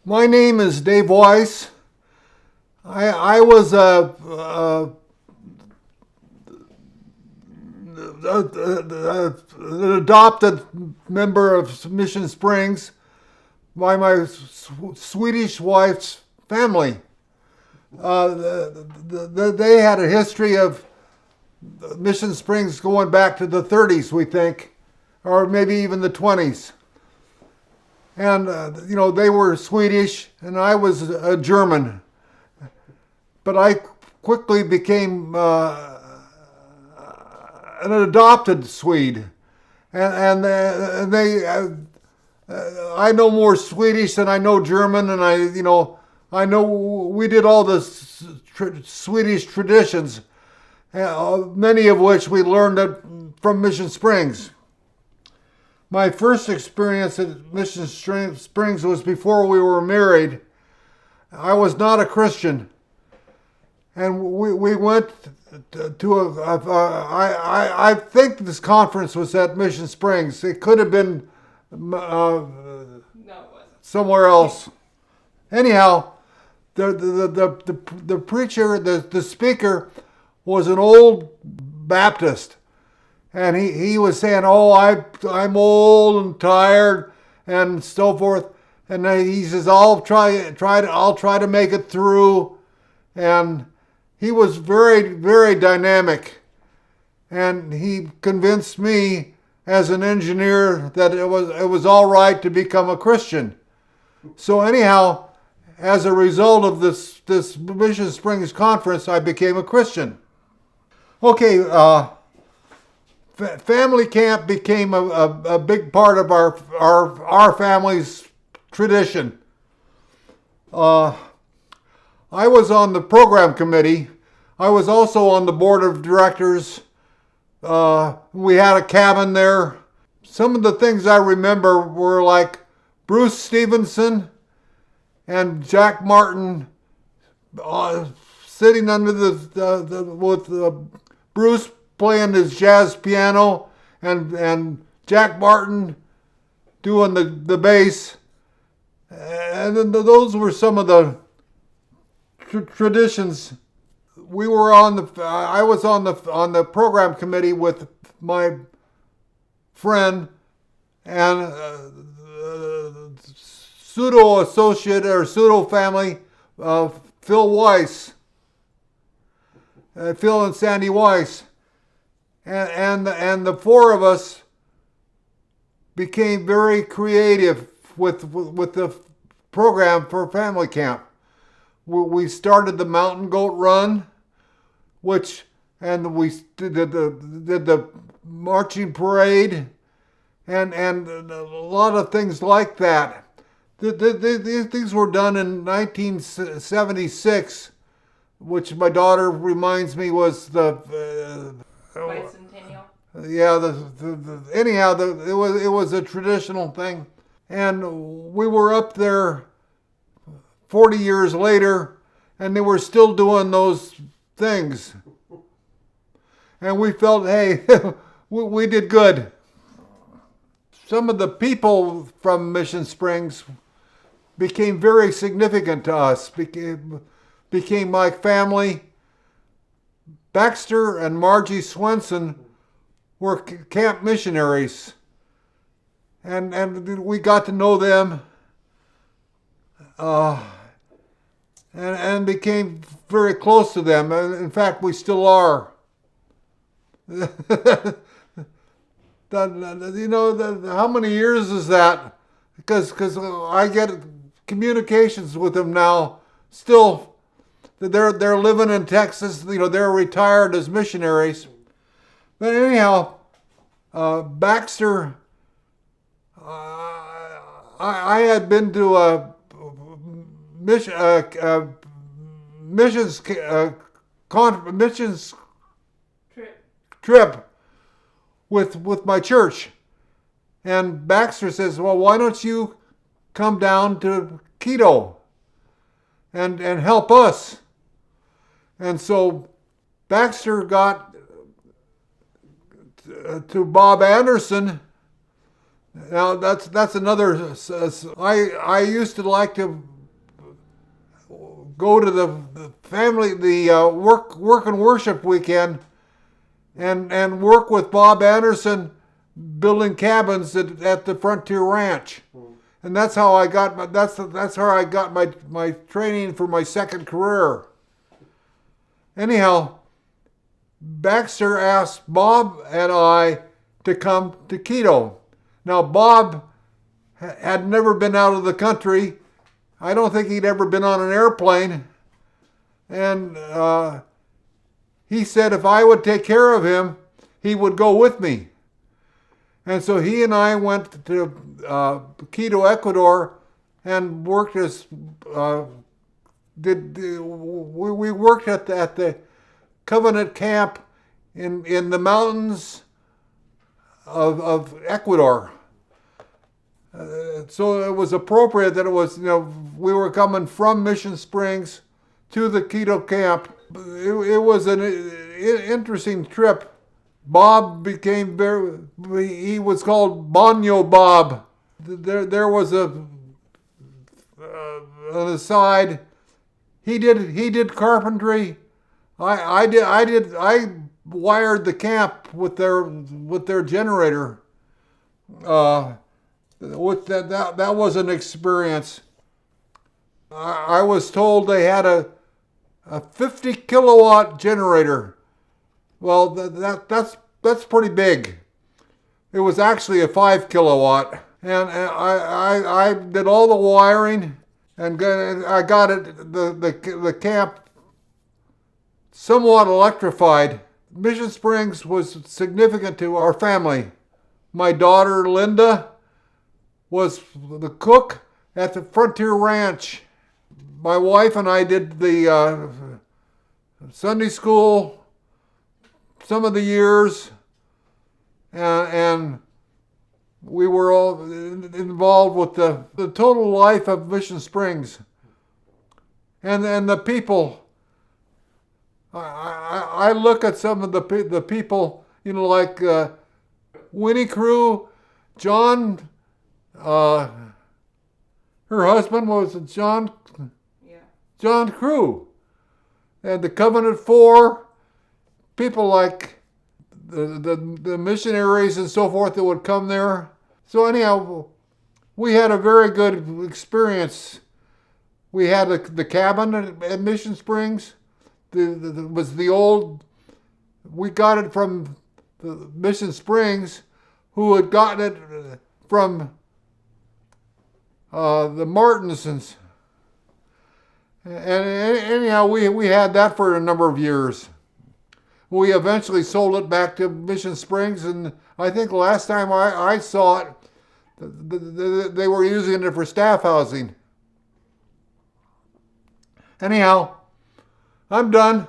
My name is Dave Weiss. I was an adopted member of Mission Springs by my Swedish wife's family. They had a history of Mission Springs going back to the 30s, we think, or maybe even the 20s. And, they were Swedish and I was a German. But I quickly became an adopted Swede. And I know more Swedish than I know German, and I know we did all the Swedish traditions, many of which we learned from Mission Springs. My first experience at Mission Springs was before we were married. I was not a Christian, and we went to I think this conference was at Mission Springs. It could have been No, it wasn't. somewhere else. Anyhow, the preacher, the speaker, was an old Baptist, and he was saying, "Oh, I'm old and tired, and so forth." And he says, "I'll try to make it through." And he was very, very dynamic, and he convinced me as an engineer that it was all right to become a Christian. So anyhow, as a result of this Mission Springs conference, I became a Christian. Okay, family camp became a big part of our family's tradition. I was on the program committee. I was also on the board of directors. We had a cabin there. Some of the things I remember were like Bruce Stevenson and Jack Martin sitting under with Bruce playing his jazz piano and Jack Martin doing the bass. And then those were some of the traditions. I was on the program committee with my friend and pseudo associate or pseudo family, Phil Weiss, Phil and Sandy Weiss, and the four of us became very creative with the program for family camp. We started the Mountain Goat Run, and we did the marching parade, and a lot of things like that. These things were done in 1976, which my daughter reminds me was the Bicentennial. yeah. Anyhow, it was a traditional thing, and we were up there 40 years later, and they were still doing those things. And we felt, hey, we did good. Some of the people from Mission Springs became very significant to us, became my family. Baxter and Margie Swenson were camp missionaries, and we got to know them. And became very close to them. In fact, we still are. How many years is that? Because I get communications with them now. Still, they're living in Texas. They're retired as missionaries. But anyhow, Baxter. I had been to a missions trip with my church, and Baxter says, "Well, why don't you come down to Quito and help us?" And so Baxter got to Bob Anderson. Now that's another. I used to like to go to the family, work and worship weekend, and work with Bob Anderson building cabins at the Frontier Ranch. And that's how I got my training for my second career. Anyhow, Baxter asked Bob and I to come to Quito. Now, Bob had never been out of the country. I don't think he'd ever been on an airplane. And he said if I would take care of him, he would go with me. And so he and I went to Quito, Ecuador, and worked we worked at the Covenant Camp in the mountains of Ecuador. So it was appropriate that it was, we were coming from Mission Springs to the Quito camp. It was an interesting trip. Bob became he was called Baño Bob. There was an aside. He did carpentry. I wired the camp with their generator. That was an experience. I was told they had a 50 kilowatt generator. Well, that's pretty big. It was actually a 5 kilowatt, and I did all the wiring, and I got the camp somewhat electrified. Mission Springs was significant to our family. My daughter Linda was the cook at the Frontier Ranch. My wife and I did the Sunday school some of the years, and we were all involved with the total life of Mission Springs. And the people, I look at some of the people, like Winnie Crew, John, her husband was John Crew, and the Covenant Four, people like the missionaries and so forth that would come there. So anyhow, we had a very good experience. We had the cabin at Mission Springs. Was the old. We got it from the Mission Springs, who had gotten it from the Martinsons. And anyhow, we had that for a number of years. We eventually sold it back to Mission Springs, and I think the last time I saw it, they were using it for staff housing. Anyhow, I'm done.